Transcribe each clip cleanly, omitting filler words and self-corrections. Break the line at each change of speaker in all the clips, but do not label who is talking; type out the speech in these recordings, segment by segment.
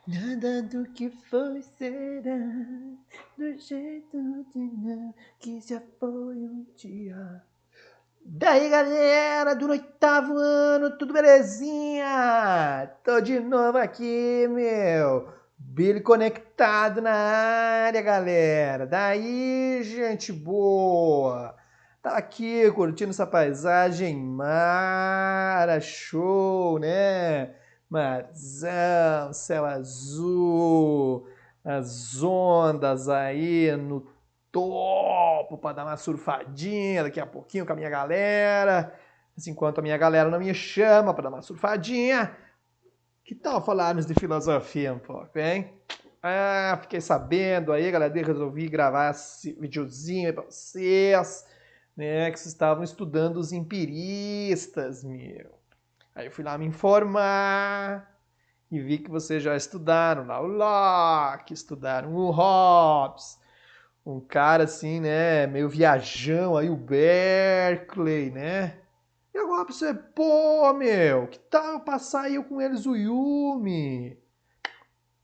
Nada do que foi será do jeito de não que já foi um dia. Daí galera do 8º ano, tudo belezinha? Tô de novo aqui, meu. Billy conectado na área, galera. Daí, gente boa. Tá aqui curtindo essa paisagem mara, show, né? Marzão, céu azul, as ondas aí no topo para dar uma surfadinha daqui a pouquinho com a minha galera. Mas enquanto a minha galera não me chama para dar uma surfadinha, que tal falarmos de filosofia um pouco, hein? Ah, fiquei sabendo aí, galera, resolvi gravar esse videozinho aí pra vocês, né, que vocês estavam estudando os empiristas, meu. Aí eu fui lá me informar e vi que vocês já estudaram lá o Locke, estudaram o Hobbes, um cara assim, né, meio viajão aí, o Berkeley, né? E agora pra você, pô, meu, que tal eu passar aí com eles o Yumi?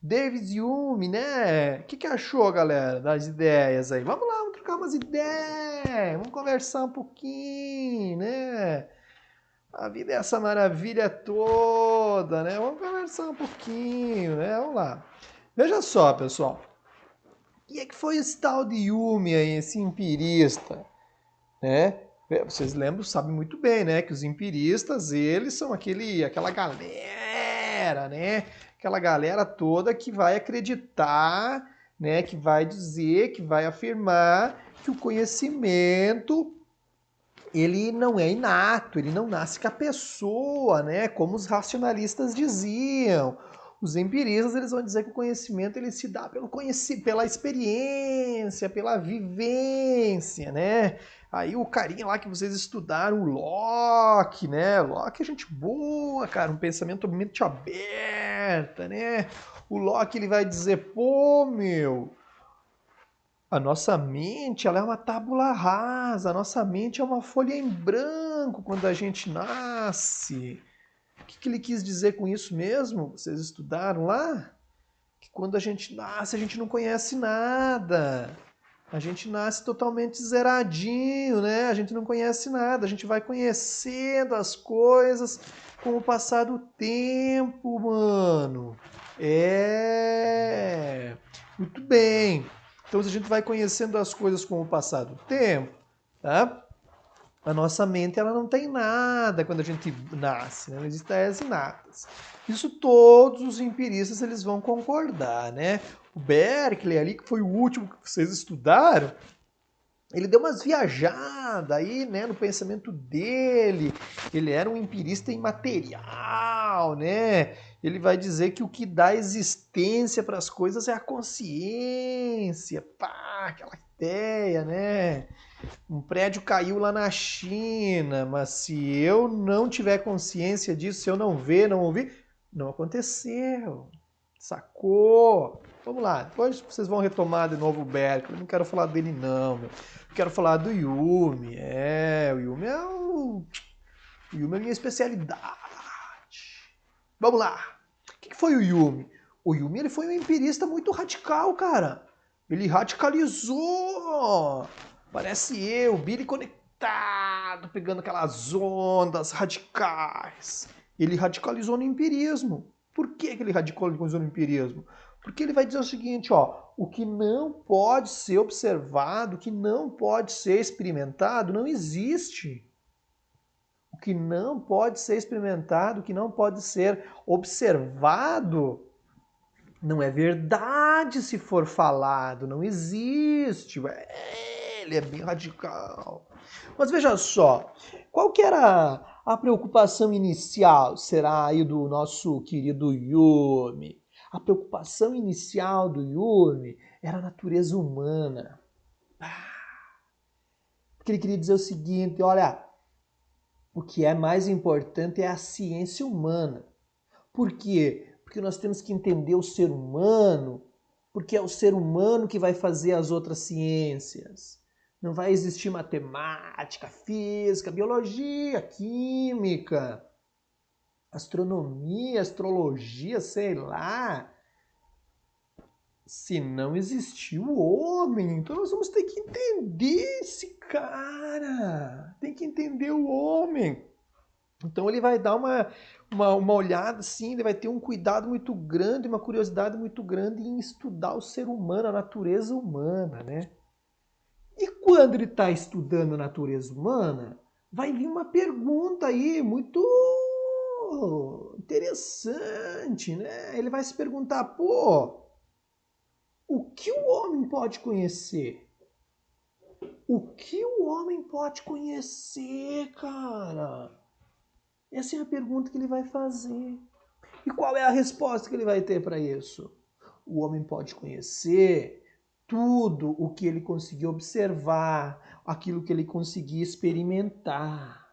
David Hume, né? O que achou, galera, das ideias aí? Vamos lá, vamos trocar umas ideias, vamos conversar um pouquinho, né? A vida é essa maravilha toda, né? Vamos conversar um pouquinho, né? Vamos lá. Veja só, pessoal. O que é que foi esse tal de Hume aí, esse empirista, né? Vocês lembram, sabem muito bem, né? Que os empiristas, eles são aquela galera, né? Aquela galera toda que vai acreditar, né? Que vai dizer, que vai afirmar que o conhecimento ele não é inato, ele não nasce com a pessoa, né? Como os racionalistas diziam. Os empiristas eles vão dizer que o conhecimento ele se dá pela experiência, pela vivência, né? Aí o carinha lá que vocês estudaram, o Locke, né? Locke é gente boa, cara, um pensamento mente aberta, né? O Locke ele vai dizer, pô, meu, a nossa mente ela é uma tábula rasa, a nossa mente é uma folha em branco quando a gente nasce. O que ele quis dizer com isso mesmo? Vocês estudaram lá? Que quando a gente nasce, a gente não conhece nada. A gente nasce totalmente zeradinho, né? A gente não conhece nada. A gente vai conhecendo as coisas com o passar do tempo, mano. É. Muito bem. Então, se a gente vai conhecendo as coisas com o passar do tempo, tá? A nossa mente ela não tem nada quando a gente nasce, né? Não existem ideias inatas. Isso todos os empiristas eles vão concordar, né? O Berkeley ali, que foi o último que vocês estudaram, ele deu umas viajadas aí, né, no pensamento dele. Ele era um empirista imaterial, né? Ele vai dizer que o que dá existência para as coisas é a consciência. Pá, aquela ideia, né? Um prédio caiu lá na China, mas se eu não tiver consciência disso, se eu não ver, não ouvir, não aconteceu. Sacou? Vamos lá, depois vocês vão retomar de novo o Berkeley. Eu não quero falar dele, não, meu. Eu quero falar do Yumi. O Yumi é o Yumi é a minha especialidade. Vamos lá. O que foi o Yumi? O Yumi ele foi um empirista muito radical, cara. Ele radicalizou. Parece eu, Billy conectado, pegando aquelas ondas radicais. Ele radicalizou no empirismo. Por que ele radicalizou no empirismo? Porque ele vai dizer o seguinte, ó, o que não pode ser observado, o que não pode ser experimentado, não existe. O que não pode ser experimentado, o que não pode ser observado, não é verdade se for falado, não existe. Ele é bem radical. Mas veja só, qual que era a preocupação inicial, será aí do nosso querido Yumi? A preocupação inicial do Yumi era a natureza humana. Porque ele queria dizer o seguinte, olha, o que é mais importante é a ciência humana. Por quê? Porque nós temos que entender o ser humano, porque é o ser humano que vai fazer as outras ciências. Não vai existir matemática, física, biologia, química, astronomia, astrologia, sei lá. se não existir o homem. Então nós vamos ter que entender esse cara. Tem que entender o homem. Então ele vai dar uma olhada assim, ele vai ter um cuidado muito grande, uma curiosidade muito grande em estudar o ser humano, a natureza humana, né? E quando ele está estudando a natureza humana, vai vir uma pergunta aí muito interessante, né? Ele vai se perguntar, pô, o que o homem pode conhecer? O que o homem pode conhecer, cara? Essa é a pergunta que ele vai fazer. E qual é a resposta que ele vai ter para isso? O homem pode conhecer tudo o que ele conseguir observar, aquilo que ele conseguir experimentar.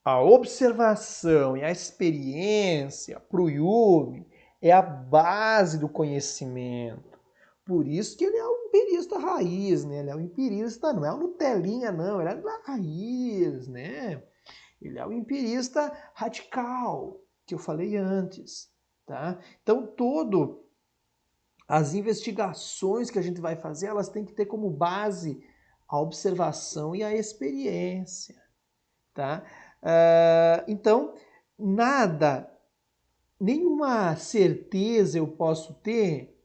A observação e a experiência para o Jung é a base do conhecimento. Por isso que ele é um empirista raiz, né? Ele é um empirista, não é um Nutelinha, não, ele é da raiz, né? Ele é um empirista radical, que eu falei antes, tá? Então, as investigações que a gente vai fazer, elas têm que ter como base a observação e a experiência, tá? Então, nenhuma certeza eu posso ter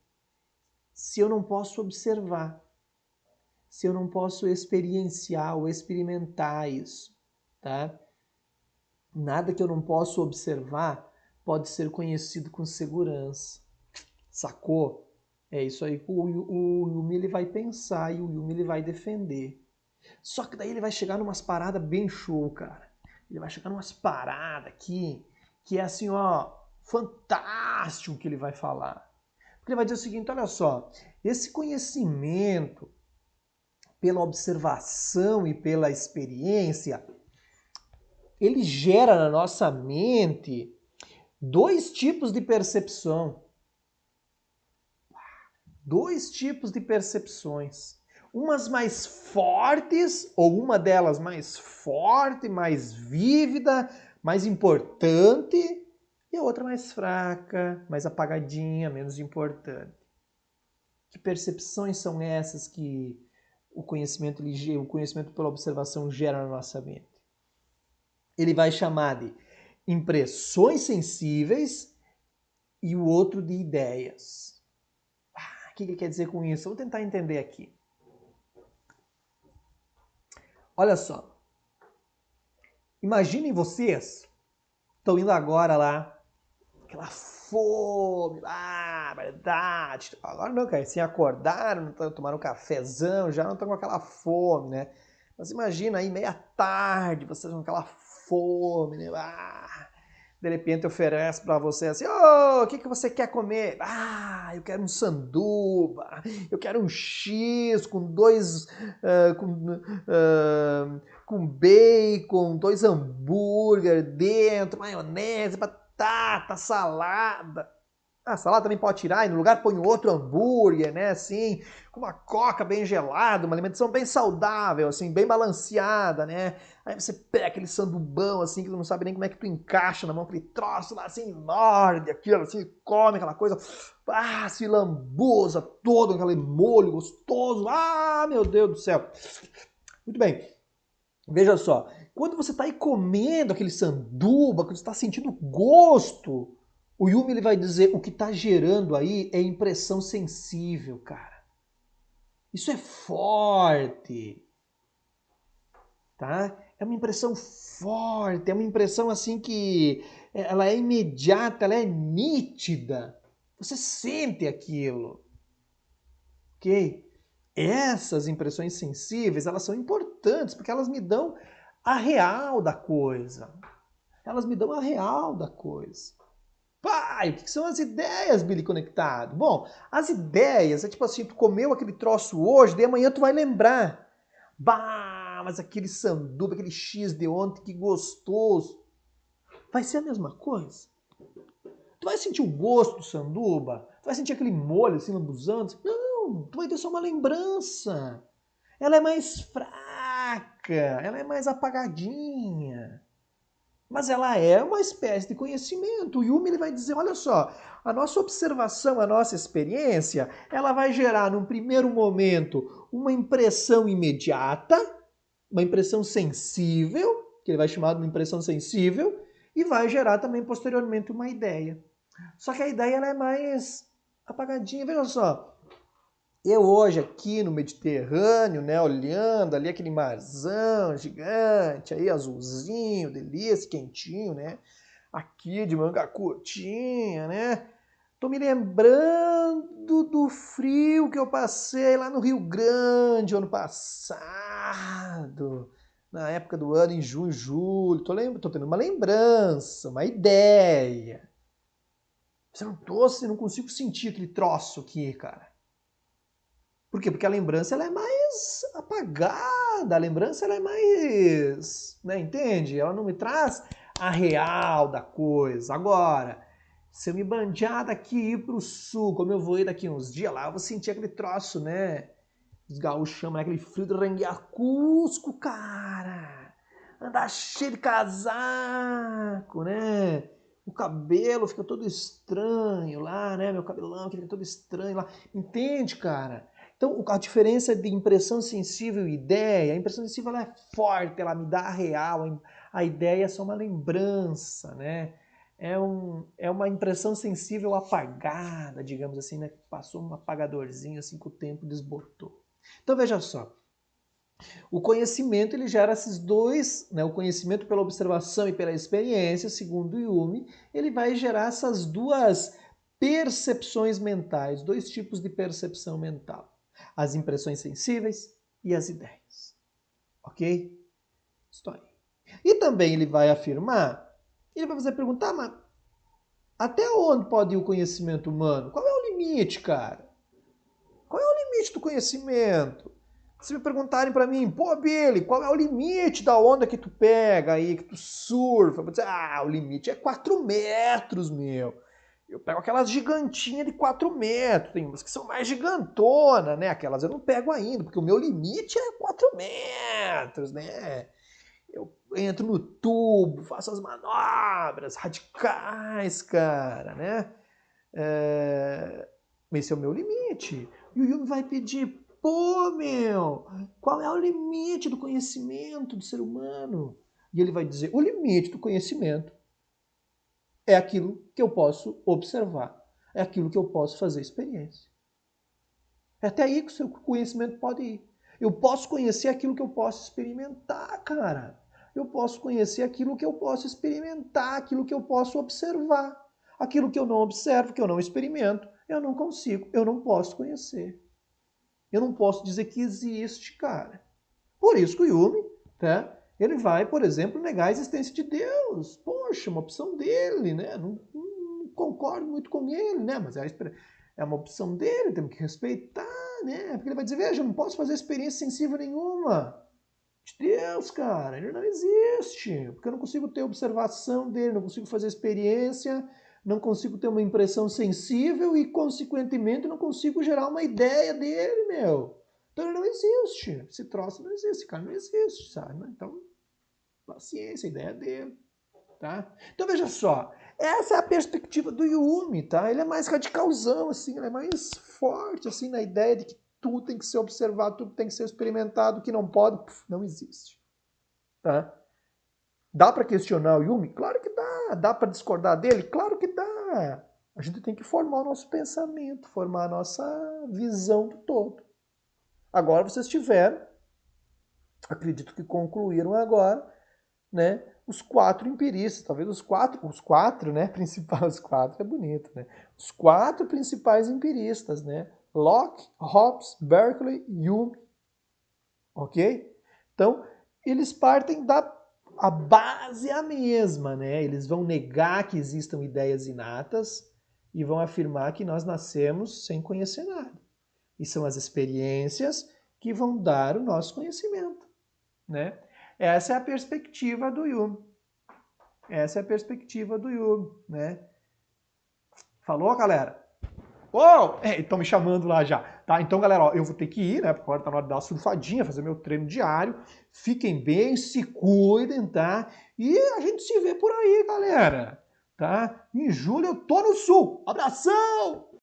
se eu não posso observar, se eu não posso experienciar ou experimentar isso, tá? Nada que eu não possa observar pode ser conhecido com segurança. Sacou? É isso aí que o Yumi ele vai pensar e o Yumi ele vai defender. Só que daí ele vai chegar numas paradas bem show, cara. Ele vai chegar numas paradas aqui que é assim, ó, fantástico que ele vai falar. Porque ele vai dizer o seguinte, olha só, esse conhecimento pela observação e pela experiência, ele gera na nossa mente dois tipos de percepção. Dois tipos de percepções. Umas mais fortes, ou uma delas mais forte, mais vívida, mais importante, e a outra mais fraca, mais apagadinha, menos importante. Que percepções são essas que o conhecimento pela observação gera na nossa mente? Ele vai chamar de impressões sensíveis e o outro de ideias. O que ele quer dizer com isso? Vou tentar entender aqui. Olha só. Imaginem vocês estão indo agora lá, aquela fome, verdade. Agora não, cara, assim acordaram, não tomaram um cafezão, já não estão com aquela fome, né? Mas imagina aí, meia tarde, vocês com aquela fome, né? De repente oferece para você assim, o que você quer comer? Eu quero um sanduba, eu quero um X com bacon, 2 hambúrguer dentro, maionese, batata, salada. A salada também pode tirar e no lugar põe outro hambúrguer, né? Assim, com uma coca bem gelada, uma alimentação bem saudável, assim, bem balanceada, né? Aí você pega aquele sandubão, assim, que tu não sabe nem como é que tu encaixa na mão, aquele troço lá, assim, morde aquilo, assim, come aquela coisa, se lambuza todo, aquele molho gostoso. Meu Deus do céu. Muito bem. Veja só, quando você está aí comendo aquele sanduba, quando você está sentindo gosto, o Yumi ele vai dizer o que está gerando aí é impressão sensível, cara. Isso é forte, tá? É uma impressão forte, é uma impressão assim que ela é imediata, ela é nítida. Você sente aquilo, ok? Essas impressões sensíveis, elas são importantes porque elas me dão a real da coisa. Elas me dão a real da coisa. Pai, o que são as ideias, Billy Conectado? Bom, as ideias é tipo assim, tu comeu aquele troço hoje, daí amanhã tu vai lembrar. Mas aquele sanduba, aquele X de ontem, que gostoso. Vai ser a mesma coisa. Tu vai sentir o gosto do sanduba? Tu vai sentir aquele molho assim lambuzando? Não, tu vai ter só uma lembrança. Ela é mais fraca, ela é mais apagadinha. mas ela é uma espécie de conhecimento. O Hume ele vai dizer, olha só, a nossa observação, a nossa experiência, ela vai gerar, num primeiro momento, uma impressão imediata, uma impressão sensível, que ele vai chamar de uma impressão sensível, e vai gerar também, posteriormente, uma ideia. Só que a ideia ela é mais apagadinha. Veja só, eu hoje aqui no Mediterrâneo, né, olhando ali aquele marzão gigante, aí azulzinho, delícia, quentinho, né? Aqui de manga curtinha, né? Tô me lembrando do frio que eu passei lá no Rio Grande ano passado, na época do ano, em junho, julho. Tô tendo uma lembrança, uma ideia. Você não consigo sentir aquele troço aqui, cara. Por quê? Porque a lembrança ela é mais apagada, a lembrança ela é mais, né, entende? Ela não me traz a real da coisa. Agora, se eu me bandear daqui e ir pro sul, como eu vou ir daqui uns dias lá, eu vou sentir aquele troço, né? Os gaúchos chamam, né? Aquele frio de Ranguiacusco, cara. Andar cheio de casaco, né? O cabelo fica todo estranho lá, né? Meu cabelão fica todo estranho lá. Entende, cara? Então, a diferença de impressão sensível e ideia, a impressão sensível ela é forte, ela me dá a real, a ideia é só uma lembrança, né? É uma impressão sensível apagada, digamos assim, né? Passou um apagadorzinho assim que o tempo desbotou. Então, veja só. O conhecimento ele gera esses dois, né? O conhecimento pela observação e pela experiência, segundo Hume, ele vai gerar essas duas percepções mentais, dois tipos de percepção mental. As impressões sensíveis e as ideias. Ok? Estou aí. E também ele vai afirmar, ele vai fazer a pergunta, mas até onde pode ir o conhecimento humano? Qual é o limite, cara? Qual é o limite do conhecimento? Se me perguntarem para mim, pô, Billy, qual é o limite da onda que tu pega aí, que tu surfa? Eu vou dizer, o limite é 4 metros, meu. Eu pego aquelas gigantinhas de 4 metros, tem umas que são mais gigantonas, né? Aquelas eu não pego ainda, porque o meu limite é 4 metros, né? Eu entro no tubo, faço as manobras radicais, cara, né? Esse é o meu limite. E o Jung vai pedir, pô, meu, qual é o limite do conhecimento do ser humano? E ele vai dizer, o limite do conhecimento é aquilo que eu posso observar, é aquilo que eu posso fazer experiência. É até aí que o seu conhecimento pode ir. Eu posso conhecer aquilo que eu posso experimentar, cara. Eu posso conhecer aquilo que eu posso experimentar, aquilo que eu posso observar. Aquilo que eu não observo, que eu não experimento, eu não consigo, eu não posso conhecer. Eu não posso dizer que existe, cara. Por isso que o Hume, tá? Ele vai, por exemplo, negar a existência de Deus. Poxa, uma opção dele, né? Não concordo muito com ele, né? Mas é uma opção dele, temos que respeitar, né? Porque ele vai dizer, veja, eu não posso fazer experiência sensível nenhuma. De Deus, cara, ele não existe. Porque eu não consigo ter observação dele, não consigo fazer experiência, não consigo ter uma impressão sensível e, consequentemente, não consigo gerar uma ideia dele, meu. Então ele não existe. Esse troço não existe, esse cara não existe, sabe? Então, paciência, a ideia é dele. Tá? Então veja só, essa é a perspectiva do Hume, tá? Ele é mais radicalzão, assim, ele é mais forte, assim, na ideia de que tudo tem que ser observado, tudo tem que ser experimentado, que não pode, não existe. Tá? Dá para questionar o Hume? Claro que dá. Dá para discordar dele? Claro que dá. A gente tem que formar o nosso pensamento, formar a nossa visão do todo. Agora vocês tiveram, acredito que concluíram agora, né, os 4 empiristas, talvez os quatro, né, principais, os 4 é bonito, né, os 4 principais empiristas, né, Locke, Hobbes, Berkeley e Hume, ok? Então, eles partem a base é a mesma, né, eles vão negar que existam ideias inatas e vão afirmar que nós nascemos sem conhecer nada. E são as experiências que vão dar o nosso conhecimento, né? Essa é a perspectiva do Hume. Essa é a perspectiva do Hume, né? Falou, galera? Oh, estão me chamando lá já. Tá Tá? Então, galera, ó, eu vou ter que ir, né? Porque agora tá na hora de dar uma surfadinha, fazer meu treino diário. Fiquem bem, se cuidem, tá? E a gente se vê por aí, galera. Tá? Em julho eu tô no sul. Abração!